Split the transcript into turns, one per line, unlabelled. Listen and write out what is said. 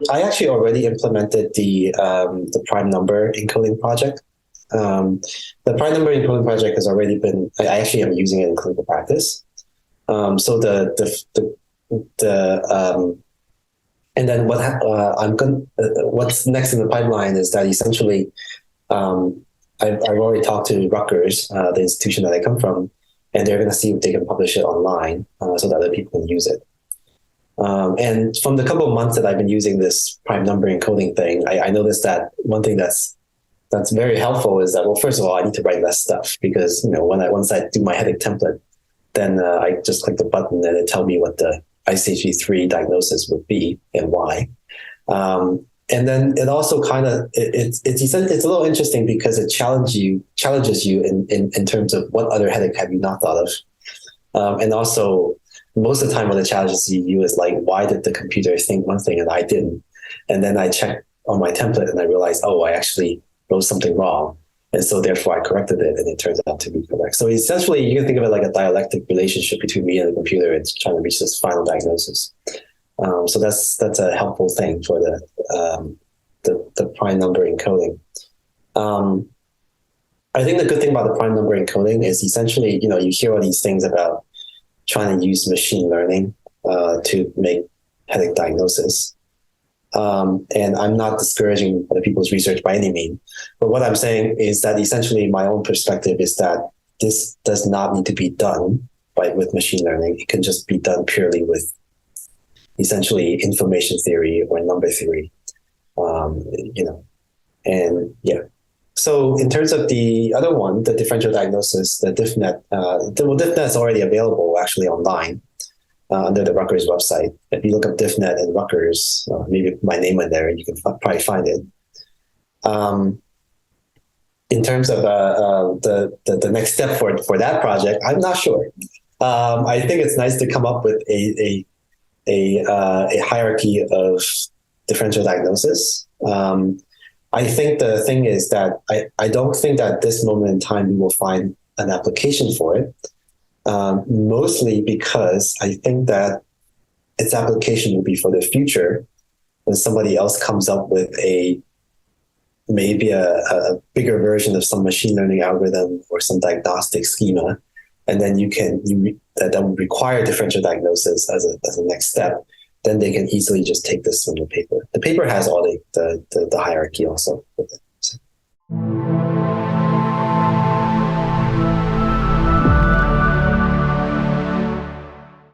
I actually already implemented the prime number encoding project. The prime number encoding project has already been. I actually am using it in clinical practice. So and then what's next in the pipeline is that essentially, I've already talked to Rutgers, the institution that I come from, and they're going to see if they can publish it online so that other people can use it. And from the couple of months that I've been using this prime number encoding thing, I noticed that one thing that's very helpful is that, well, first of all, I need to write less stuff because, once I do my headache template, then I just click the button and it tells me what the ICHE3 diagnosis would be and why. And then it also it's a little interesting because it challenges you in terms of what other headache have you not thought of. And also most of the time what it challenges you is like, why did the computer think one thing and I didn't? And then I check on my template and I realized, oh, I actually wrote something wrong. And so therefore I corrected it and it turns out to be correct. So essentially you can think of it like a dialectic relationship between me and the computer. It's trying to reach this final diagnosis. So that's a helpful thing for the prime number encoding. I think the good thing about the prime number encoding is essentially, you hear all these things about trying to use machine learning to make headache diagnosis. And I'm not discouraging other people's research by any means. But what I'm saying is that essentially my own perspective is that this does not need to be done with machine learning. It can just be done purely with essentially information theory or number theory, and yeah. So in terms of the other one, the differential diagnosis, the DiffNet, DiffNet is already available actually online under the Rutgers website. If you look up DiffNet and Rutgers, maybe my name in there, you can probably find it. In terms of the next step for that project, I'm not sure. I think it's nice to come up with a hierarchy of differential diagnosis. I think the thing is that I don't think that at this moment in time we will find an application for it, mostly because I think that its application will be for the future when somebody else comes up with maybe a bigger version of some machine learning algorithm or some diagnostic schema. And then that would require differential diagnosis as a next step. Then they can easily just take this from the paper. The paper has all the hierarchy also with it. So.